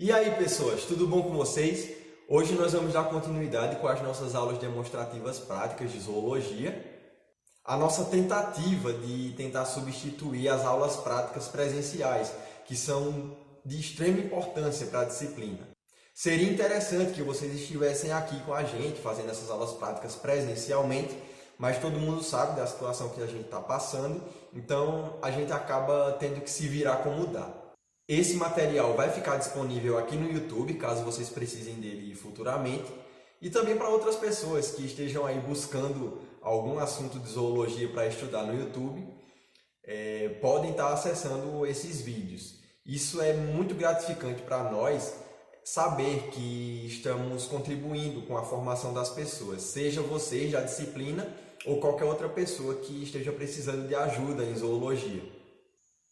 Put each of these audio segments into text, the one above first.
E aí, pessoas, tudo bom com vocês? Hoje nós vamos dar continuidade com as nossas aulas demonstrativas práticas de zoologia. A nossa tentativa de tentar substituir as aulas práticas presenciais, que são de extrema importância para a disciplina. Seria interessante que vocês estivessem aqui com a gente, fazendo essas aulas práticas presencialmente, mas todo mundo sabe da situação que a gente está passando, então a gente acaba tendo que se virar como dá. Esse material vai ficar disponível aqui no YouTube, caso vocês precisem dele futuramente, e também para outras pessoas que estejam aí buscando algum assunto de zoologia para estudar no YouTube, podem estar acessando esses vídeos. Isso é muito gratificante para nós, saber que estamos contribuindo com a formação das pessoas, seja vocês da disciplina ou qualquer outra pessoa que esteja precisando de ajuda em zoologia.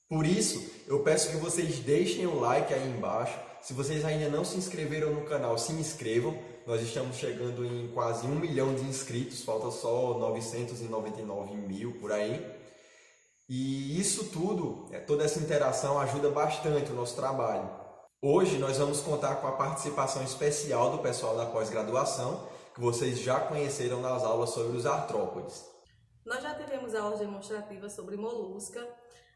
Por isso, eu peço que vocês deixem o like aí embaixo. Se vocês ainda não se inscreveram no canal, se inscrevam. Nós estamos chegando em quase 1 milhão de inscritos, falta só 999 mil por aí. E isso tudo, toda essa interação ajuda bastante o nosso trabalho. Hoje nós vamos contar com a participação especial do pessoal da pós-graduação, que vocês já conheceram nas aulas sobre os artrópodes. Nós já tivemos aulas demonstrativas sobre molusca,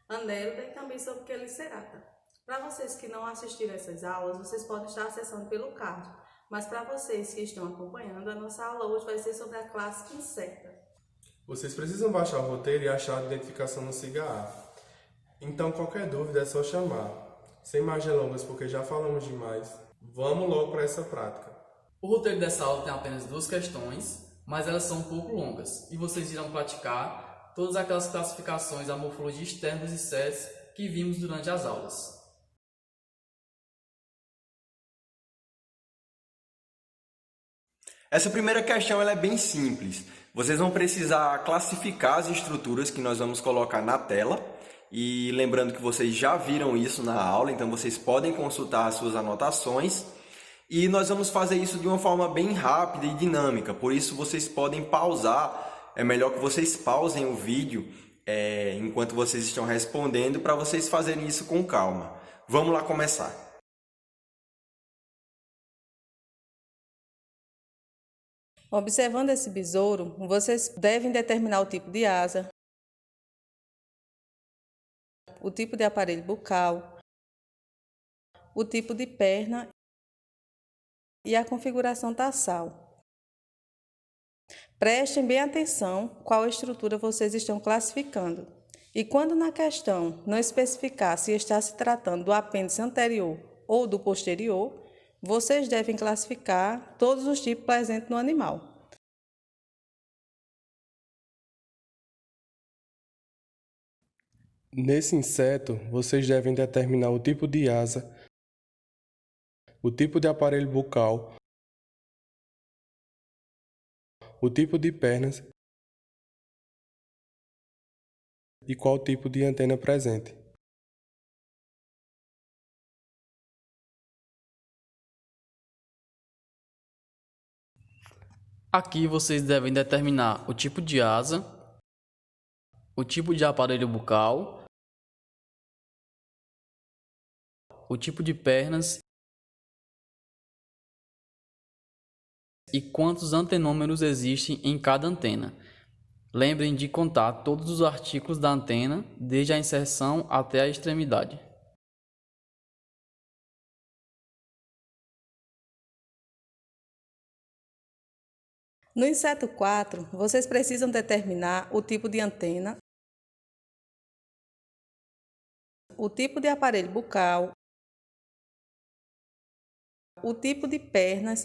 anélida e também sobre quelicerata. Para vocês que não assistiram essas aulas, vocês podem estar acessando pelo card, mas para vocês que estão acompanhando, a nossa aula hoje vai ser sobre a classe Insecta. Vocês precisam baixar o roteiro e achar a identificação no SIGA-A. Então, qualquer dúvida é só chamar. Sem mais delongas, porque já falamos demais, vamos logo para essa prática. O roteiro dessa aula tem apenas 2 questões, mas elas são um pouco longas, e vocês irão praticar todas aquelas classificações da morfologia externa dos insetos que vimos durante as aulas. Essa primeira questão ela é bem simples. Vocês vão precisar classificar as estruturas que nós vamos colocar na tela. E lembrando que vocês já viram isso na aula, então vocês podem consultar as suas anotações. E nós vamos fazer isso de uma forma bem rápida e dinâmica, por isso vocês podem pausar. É melhor que vocês pausem o vídeo enquanto vocês estão respondendo, para vocês fazerem isso com calma. Vamos lá começar. Observando esse besouro, vocês devem determinar o tipo de asa, o tipo de aparelho bucal, o tipo de perna e a configuração tarsal. Prestem bem atenção qual estrutura vocês estão classificando. E quando na questão não especificar se está se tratando do apêndice anterior ou do posterior, vocês devem classificar todos os tipos presentes no animal. Nesse inseto, vocês devem determinar o tipo de asa, o tipo de aparelho bucal, o tipo de pernas e qual tipo de antena presente. Aqui vocês devem determinar o tipo de asa, o tipo de aparelho bucal, o tipo de pernas e quantos antenômeros existem em cada antena. Lembrem de contar todos os artículos da antena, desde a inserção até a extremidade. No inseto 4, vocês precisam determinar o tipo de antena, o tipo de aparelho bucal, o tipo de pernas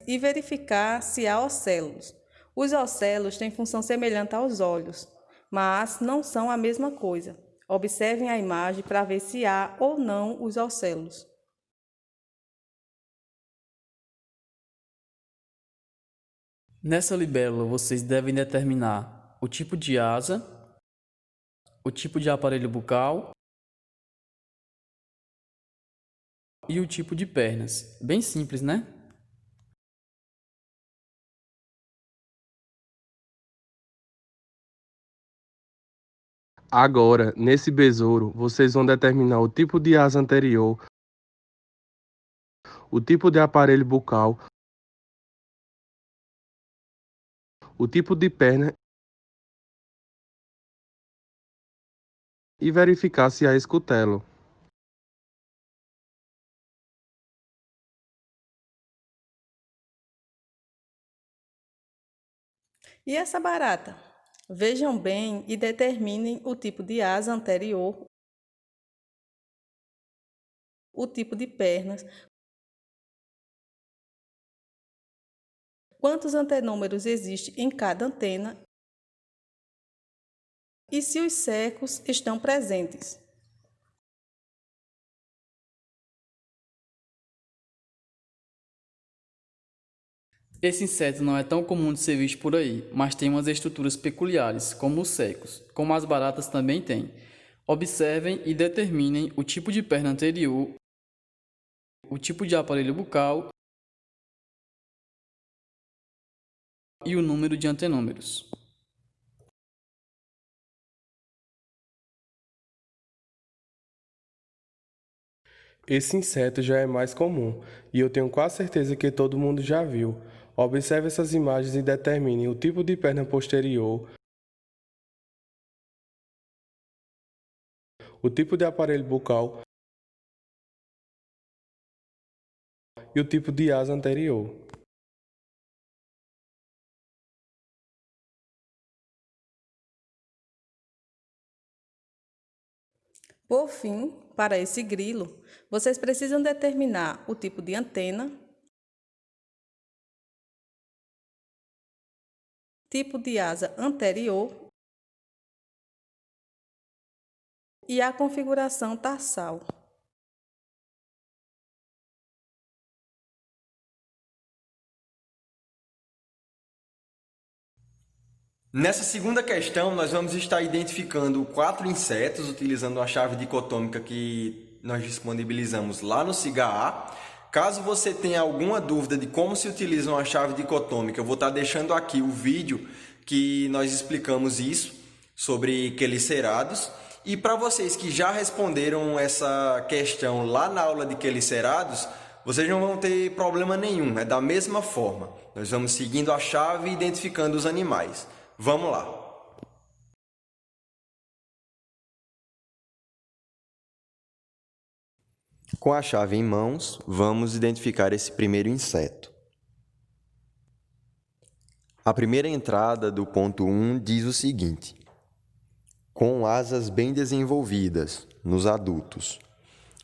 e verificar se há océlos. Os océlos têm função semelhante aos olhos, mas não são a mesma coisa. Observem a imagem para ver se há ou não os océlos. Nessa libélula, vocês devem determinar o tipo de asa, o tipo de aparelho bucal e o tipo de pernas. Bem simples, né? Agora, nesse besouro, vocês vão determinar o tipo de asa anterior, o tipo de aparelho bucal, o tipo de perna e verificar se há escutelo. E essa barata? Vejam bem e determinem o tipo de asa anterior, o tipo de pernas, quantos antenômeros existem em cada antena e se os cercos estão presentes. Esse inseto não é tão comum de ser visto por aí, mas tem umas estruturas peculiares, como os secos, como as baratas também têm. Observem e determinem o tipo de perna anterior, o tipo de aparelho bucal e o número de antenômeros. Esse inseto já é mais comum e eu tenho quase certeza que todo mundo já viu. Observe essas imagens e determine o tipo de perna posterior, o tipo de aparelho bucal e o tipo de asa anterior. Por fim, para esse grilo, vocês precisam determinar o tipo de antena, tipo de asa anterior e a configuração tarsal. Nessa segunda questão, nós vamos estar identificando 4 insetos utilizando a chave dicotômica que nós disponibilizamos lá no SIGA A. Caso você tenha alguma dúvida de como se utiliza uma chave dicotômica, eu vou estar deixando aqui o vídeo que nós explicamos isso sobre quelicerados. E para vocês que já responderam essa questão lá na aula de quelicerados, vocês não vão ter problema nenhum, é da mesma forma. Nós vamos seguindo a chave e identificando os animais. Vamos lá! Com a chave em mãos, vamos identificar esse primeiro inseto. A primeira entrada do ponto 1 diz o seguinte: com asas bem desenvolvidas nos adultos.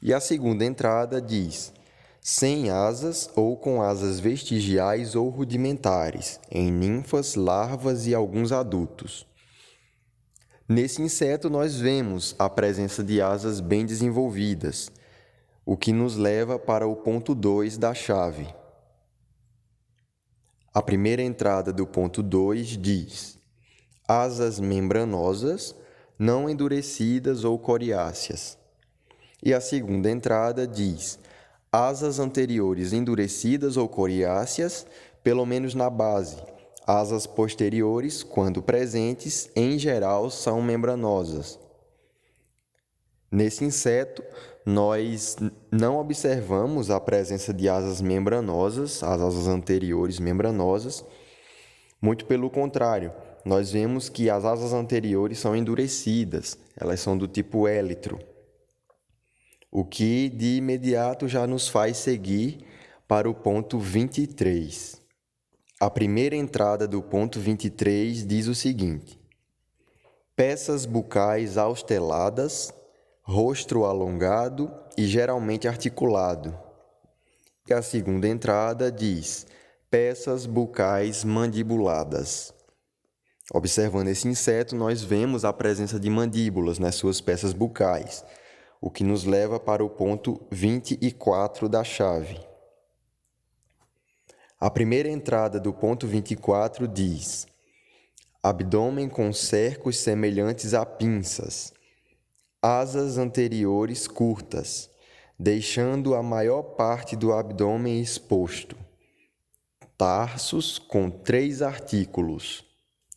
E a segunda entrada diz: sem asas ou com asas vestigiais ou rudimentares, em ninfas, larvas e alguns adultos. Nesse inseto, nós vemos a presença de asas bem desenvolvidas, o que nos leva para o ponto 2 da chave. A primeira entrada do ponto 2 diz: asas membranosas, não endurecidas ou coriáceas. E a segunda entrada diz: asas anteriores endurecidas ou coriáceas, pelo menos na base. Asas posteriores, quando presentes, em geral são membranosas. Nesse inseto, nós não observamos a presença de asas membranosas, as asas anteriores membranosas. Muito pelo contrário, nós vemos que as asas anteriores são endurecidas, elas são do tipo élitro, o que de imediato já nos faz seguir para o ponto 23. A primeira entrada do ponto 23 diz o seguinte: peças bucais austeladas, rosto alongado e geralmente articulado. E a segunda entrada diz: peças bucais mandibuladas. Observando esse inseto, nós vemos a presença de mandíbulas nas suas peças bucais, o que nos leva para o ponto 24 da chave. A primeira entrada do ponto 24 diz: abdômen com cercos semelhantes a pinças, asas anteriores curtas, deixando a maior parte do abdômen exposto, tarsos com 3 artículos,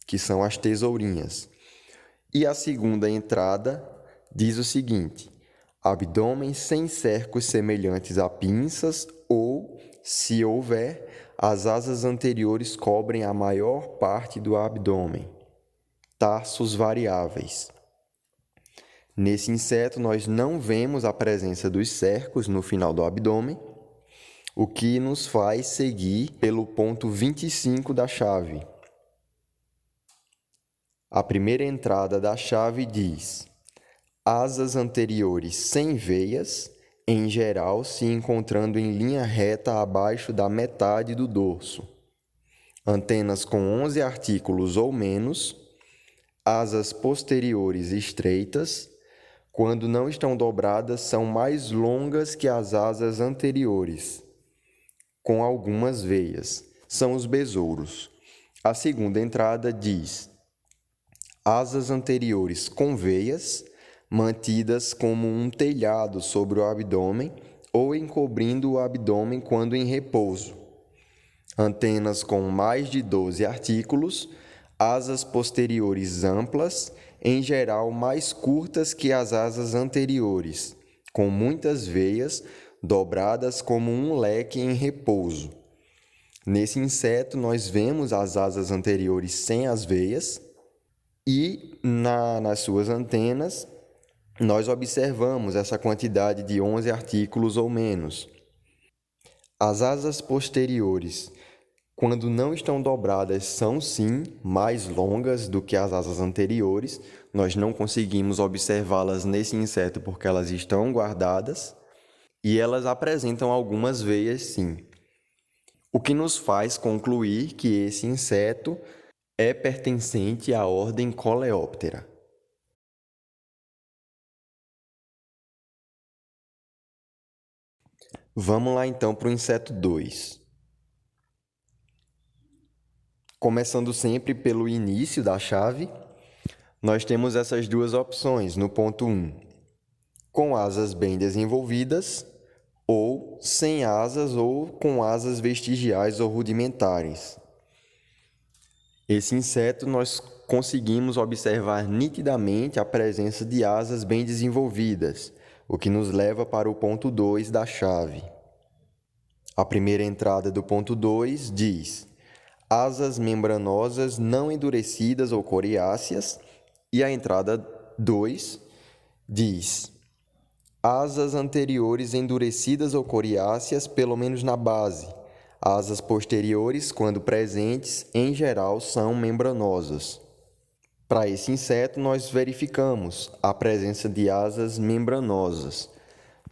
que são as tesourinhas, E a segunda entrada diz o seguinte: abdômen sem cercos semelhantes a pinças ou, se houver, as asas anteriores cobrem a maior parte do abdômen. Tarsos variáveis. Nesse inseto, nós não vemos a presença dos cercos no final do abdômen, o que nos faz seguir pelo ponto 25 da chave. A primeira entrada da chave diz: asas anteriores sem veias, em geral se encontrando em linha reta abaixo da metade do dorso. Antenas com 11 artículos ou menos, asas posteriores estreitas, quando não estão dobradas, são mais longas que as asas anteriores, com algumas veias. São os besouros. A segunda entrada diz: asas anteriores com veias, mantidas como um telhado sobre o abdômen ou encobrindo o abdômen quando em repouso. Antenas com mais de 12 artículos, asas posteriores amplas, em geral mais curtas que as asas anteriores, com muitas veias, dobradas como um leque em repouso. Nesse inseto, nós vemos as asas anteriores sem as veias e, nas suas antenas, nós observamos essa quantidade de 11 artículos ou menos. As asas posteriores, quando não estão dobradas, são sim mais longas do que as asas anteriores. Nós não conseguimos observá-las nesse inseto porque elas estão guardadas e elas apresentam algumas veias sim. O que nos faz concluir que esse inseto é pertencente à ordem Coleóptera. Vamos lá então para o inseto 2. Começando sempre pelo início da chave, nós temos essas duas opções no ponto 1. Com asas bem desenvolvidas, ou sem asas ou com asas vestigiais ou rudimentares. Esse inseto nós conseguimos observar nitidamente a presença de asas bem desenvolvidas, o que nos leva para o ponto 2 da chave. A primeira entrada do ponto 2 diz: asas membranosas não endurecidas ou coriáceas, e a entrada 2 diz: asas anteriores endurecidas ou coriáceas, pelo menos na base. Asas posteriores, quando presentes, em geral são membranosas. Para esse inseto, nós verificamos a presença de asas membranosas,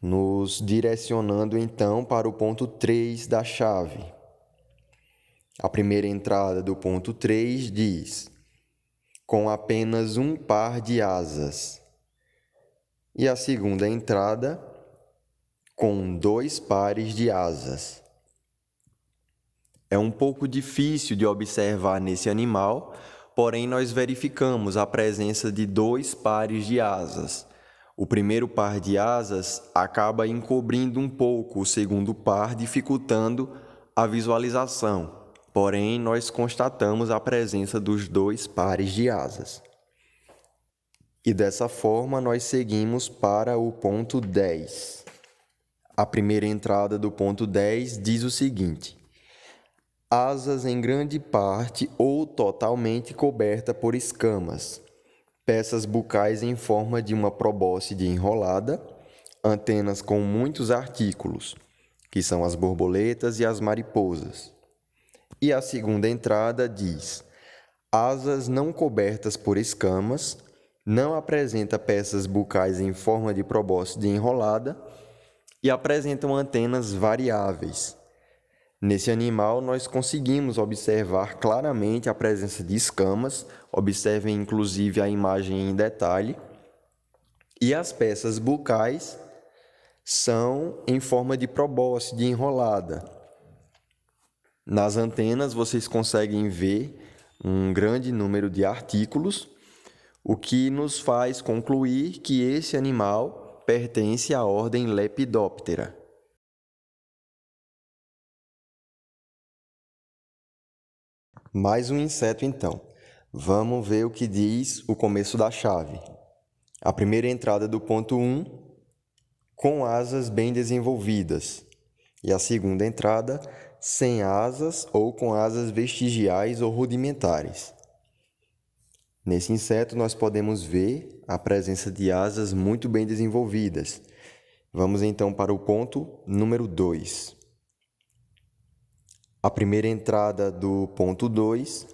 nos direcionando então para o ponto 3 da chave. A primeira entrada do ponto 3 diz: com apenas um par de asas. E a segunda entrada, com 2 pares de asas. É um pouco difícil de observar nesse animal, porém nós verificamos a presença de 2 pares de asas. O primeiro par de asas acaba encobrindo um pouco o segundo par, dificultando a visualização. Porém, nós constatamos a presença dos 2 pares de asas. E dessa forma, nós seguimos para o ponto 10. A primeira entrada do ponto 10 diz o seguinte: asas em grande parte ou totalmente coberta por escamas, peças bucais em forma de uma probóscide enrolada, antenas com muitos artículos, que são as borboletas e as mariposas. E a segunda entrada diz: asas não cobertas por escamas, não apresenta peças bucais em forma de probóscide enrolada e apresentam antenas variáveis. Nesse animal, nós conseguimos observar claramente a presença de escamas, observem inclusive a imagem em detalhe, e as peças bucais são em forma de probóscide enrolada. Nas antenas, vocês conseguem ver um grande número de artículos, o que nos faz concluir que esse animal pertence à ordem Lepidoptera. Mais um inseto, então. Vamos ver o que diz o começo da chave. A primeira entrada do ponto 1, com asas bem desenvolvidas. E a segunda entrada, sem asas ou com asas vestigiais ou rudimentares. Nesse inseto, nós podemos ver a presença de asas muito bem desenvolvidas. Vamos então para o ponto número 2. A primeira entrada do ponto 2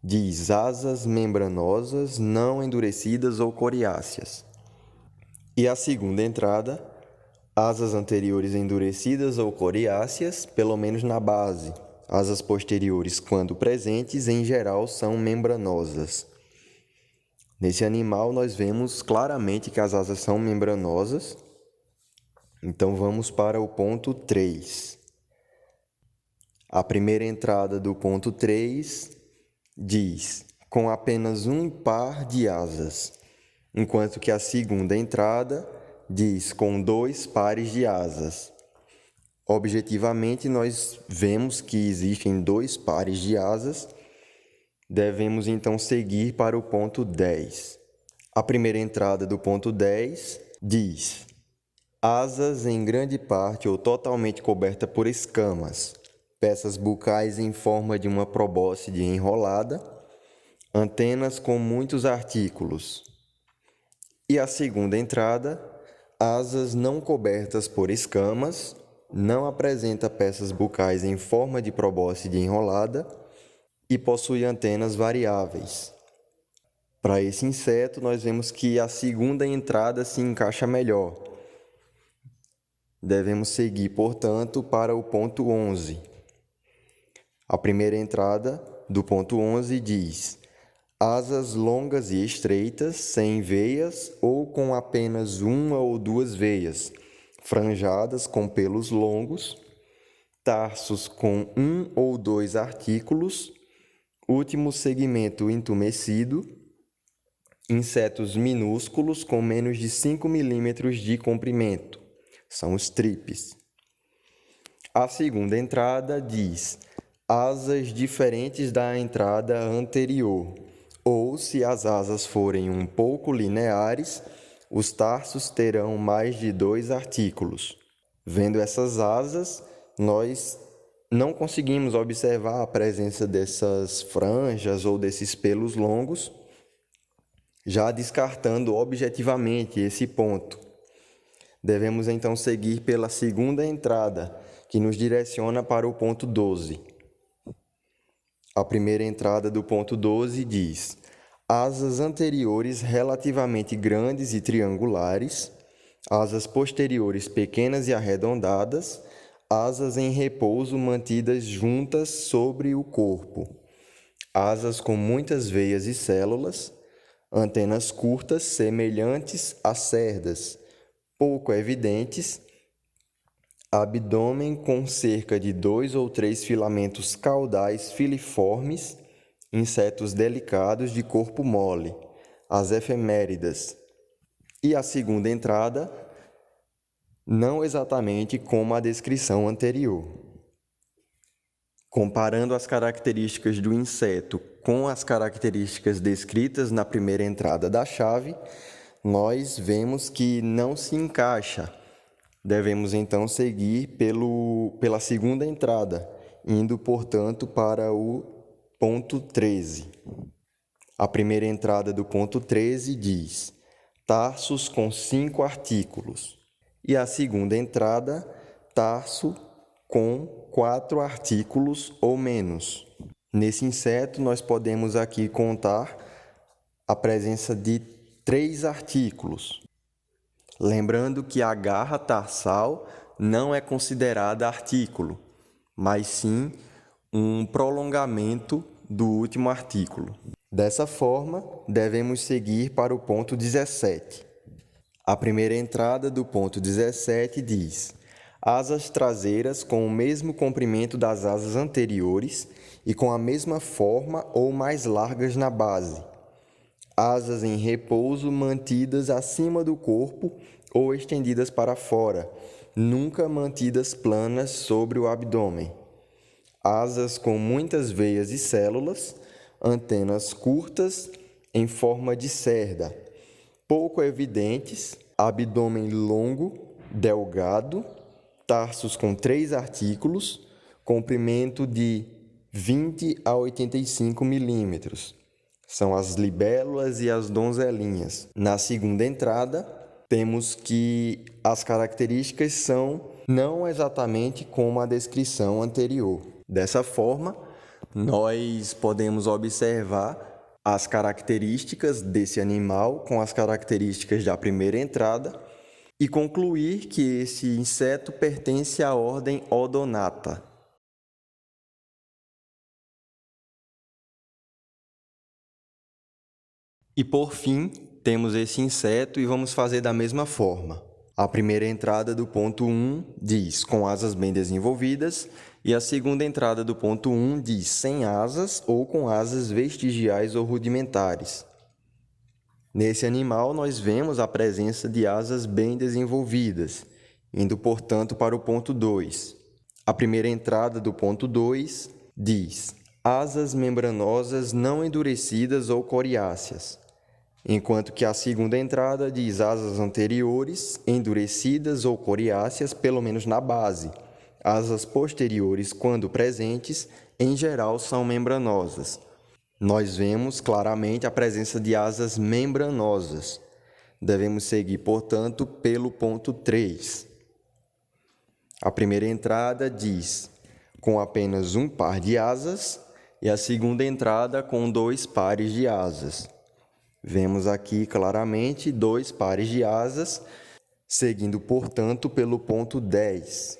diz asas membranosas não endurecidas ou coriáceas. E a segunda entrada, asas anteriores endurecidas ou coriáceas, pelo menos na base. Asas posteriores, quando presentes, em geral são membranosas. Nesse animal, nós vemos claramente que as asas são membranosas. Então, vamos para o ponto 3. A primeira entrada do ponto 3 diz, com apenas um par de asas, enquanto que a segunda entrada diz, com 2 pares de asas. Objetivamente, nós vemos que existem 2 pares de asas. Devemos então seguir para o ponto 10. A primeira entrada do ponto 10 diz: asas em grande parte ou totalmente coberta por escamas, peças bucais em forma de uma probóscide enrolada, antenas com muitos artículos. E a segunda entrada, asas não cobertas por escamas, não apresenta peças bucais em forma de probóscide enrolada, e possui antenas variáveis. Para esse inseto, nós vemos que a segunda entrada se encaixa melhor. Devemos seguir, portanto, para o ponto 11. A primeira entrada do ponto 11 diz: asas longas e estreitas, sem veias ou com apenas uma ou 2 veias, franjadas com pelos longos, tarsos com 1 ou 2 artículos, último segmento entumecido, insetos minúsculos com menos de 5 milímetros de comprimento, são os tripes. A segunda entrada diz asas diferentes da entrada anterior, ou se as asas forem um pouco lineares, os tarsos terão mais de 2 artículos. Vendo essas asas, nós não conseguimos observar a presença dessas franjas ou desses pelos longos, já descartando objetivamente esse ponto. Devemos então seguir pela segunda entrada, que nos direciona para o ponto 12. A primeira entrada do ponto 12 diz: asas anteriores relativamente grandes e triangulares, asas posteriores pequenas e arredondadas, asas em repouso mantidas juntas sobre o corpo, asas com muitas veias e células, antenas curtas semelhantes a cerdas, pouco evidentes, abdômen com cerca de 2 ou 3 filamentos caudais filiformes, insetos delicados de corpo mole, as efeméridas. E a segunda entrada, não exatamente como a descrição anterior. Comparando as características do inseto com as características descritas na primeira entrada da chave, nós vemos que não se encaixa. Devemos então seguir pela segunda entrada, indo, portanto, para o ponto 13. A primeira entrada do ponto 13 diz: tarsos com 5 artículos. E a segunda entrada, tarso com 4 artículos ou menos. Nesse inseto, nós podemos aqui contar a presença de 3 artículos. Lembrando que a garra tarsal não é considerada artículo, mas sim um prolongamento do último artículo. Dessa forma, devemos seguir para o ponto 17. A primeira entrada do ponto 17 diz: asas traseiras com o mesmo comprimento das asas anteriores e com a mesma forma ou mais largas na base. Asas em repouso mantidas acima do corpo ou estendidas para fora, nunca mantidas planas sobre o abdômen. Asas com muitas veias e células, antenas curtas em forma de cerda, pouco evidentes, abdômen longo, delgado, tarsos com 3 artículos, comprimento de 20 a 85 milímetros. São as libélulas e as donzelinhas. Na segunda entrada, temos que as características são não exatamente como a descrição anterior. Dessa forma, nós podemos observar as características desse animal com as características da primeira entrada e concluir que esse inseto pertence à ordem Odonata. E por fim, temos esse inseto e vamos fazer da mesma forma. A primeira entrada do ponto 1 diz com asas bem desenvolvidas e a segunda entrada do ponto 1 diz sem asas ou com asas vestigiais ou rudimentares. Nesse animal, nós vemos a presença de asas bem desenvolvidas, indo, portanto, para o ponto 2. A primeira entrada do ponto 2 diz asas membranosas não endurecidas ou coriáceas, enquanto que a segunda entrada diz asas anteriores, endurecidas ou coriáceas, pelo menos na base. Asas posteriores, quando presentes, em geral são membranosas. Nós vemos claramente a presença de asas membranosas. Devemos seguir, portanto, pelo ponto 3. A primeira entrada diz com apenas um par de asas e a segunda entrada com 2 pares de asas. Vemos aqui claramente 2 pares de asas, seguindo, portanto, pelo ponto 10.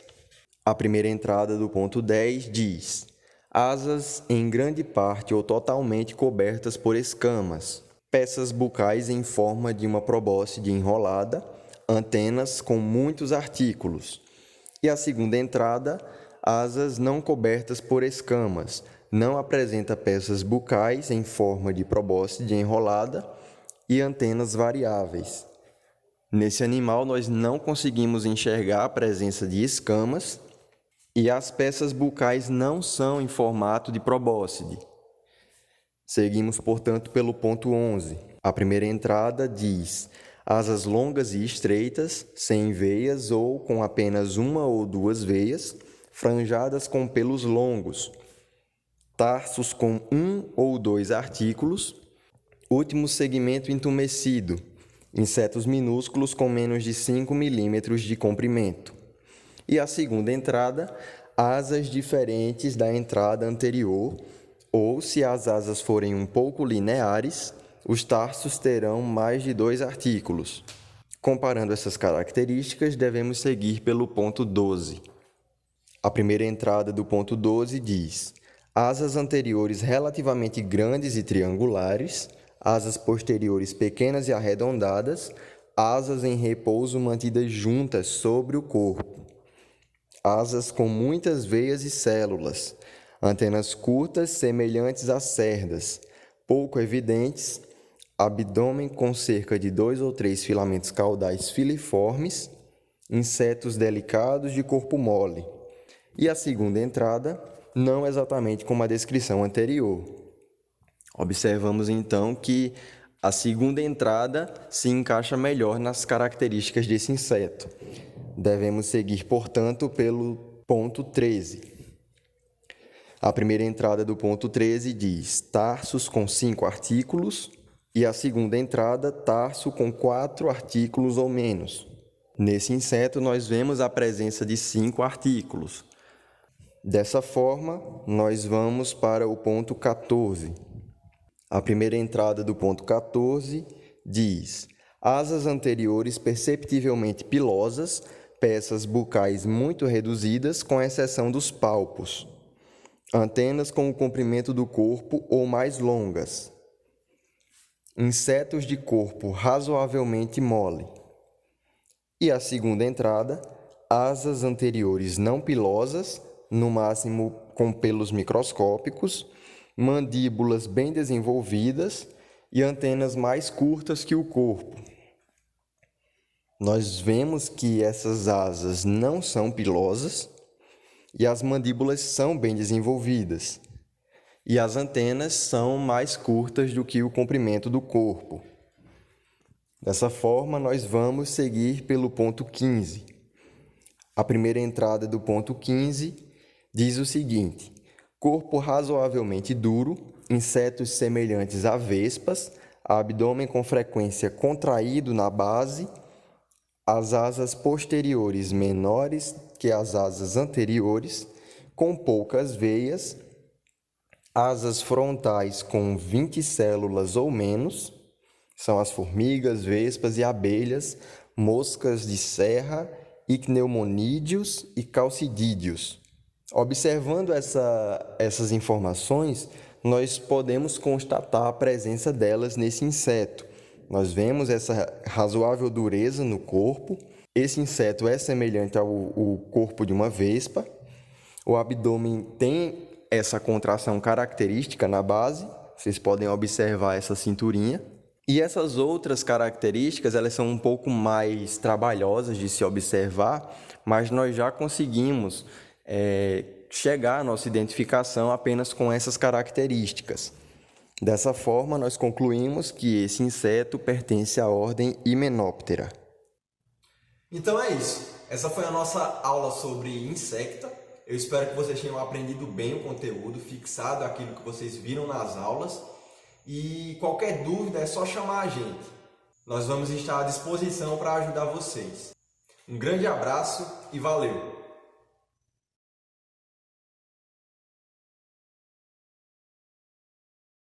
A primeira entrada do ponto 10 diz asas em grande parte ou totalmente cobertas por escamas, peças bucais em forma de uma probóscide enrolada, antenas com muitos artículos. E a segunda entrada, asas não cobertas por escamas, não apresenta peças bucais em forma de probóscide enrolada e antenas variáveis. Nesse animal, nós não conseguimos enxergar a presença de escamas e as peças bucais não são em formato de probóscide. Seguimos, portanto, pelo ponto 11. A primeira entrada diz asas longas e estreitas, sem veias ou com apenas 1 ou 2 veias, franjadas com pelos longos, tarsos com 1 ou 2 artículos, último segmento entumecido, insetos minúsculos com menos de 5 milímetros de comprimento. E a segunda entrada, asas diferentes da entrada anterior, ou, se as asas forem um pouco lineares, os tarsos terão mais de 2 artículos. Comparando essas características, devemos seguir pelo ponto 12. A primeira entrada do ponto 12 diz asas anteriores relativamente grandes e triangulares, asas posteriores pequenas e arredondadas, asas em repouso mantidas juntas sobre o corpo, asas com muitas veias e células, antenas curtas semelhantes a cerdas, pouco evidentes, abdômen com cerca de 2 ou 3 filamentos caudais filiformes, insetos delicados de corpo mole. E a segunda entrada, não exatamente como a descrição anterior. Observamos então que a segunda entrada se encaixa melhor nas características desse inseto. Devemos seguir, portanto, pelo ponto 13. A primeira entrada do ponto 13 diz tarsos com 5 artículos e a segunda entrada, tarso com 4 artículos ou menos. Nesse inseto, nós vemos a presença de 5 artículos. Dessa forma, nós vamos para o ponto 14. A primeira entrada do ponto 14 diz asas anteriores perceptivelmente pilosas, peças bucais muito reduzidas, com exceção dos palpos, antenas com o comprimento do corpo ou mais longas, insetos de corpo razoavelmente mole. E a segunda entrada, asas anteriores não pilosas, no máximo com pelos microscópicos, mandíbulas bem desenvolvidas e antenas mais curtas que o corpo. Nós vemos que essas asas não são pilosas e as mandíbulas são bem desenvolvidas. e as antenas são mais curtas do que o comprimento do corpo. Dessa forma, nós vamos seguir pelo ponto 15. A primeira entrada do ponto 15 diz o seguinte: corpo razoavelmente duro, insetos semelhantes a vespas, abdômen com frequência contraído na base, as asas posteriores menores que as asas anteriores, com poucas veias, asas frontais com 20 células ou menos, são as formigas, vespas e abelhas, moscas de serra, icnemonídeos e calcidídeos. Observando essas informações, nós podemos constatar a presença delas nesse inseto. Nós vemos essa razoável dureza no corpo. Esse inseto é semelhante ao corpo de uma vespa. O abdômen tem essa contração característica na base. Vocês podem observar essa cinturinha. E essas outras características, elas são um pouco mais trabalhosas de se observar, mas nós já conseguimos chegar à nossa identificação apenas com essas características. Dessa forma, nós concluímos que esse inseto pertence à ordem Hymenoptera. Então é isso. Essa foi a nossa aula sobre insecta. Eu espero que vocês tenham aprendido bem o conteúdo, fixado aquilo que vocês viram nas aulas. E qualquer dúvida é só chamar a gente. Nós vamos estar à disposição para ajudar vocês. Um grande abraço e valeu!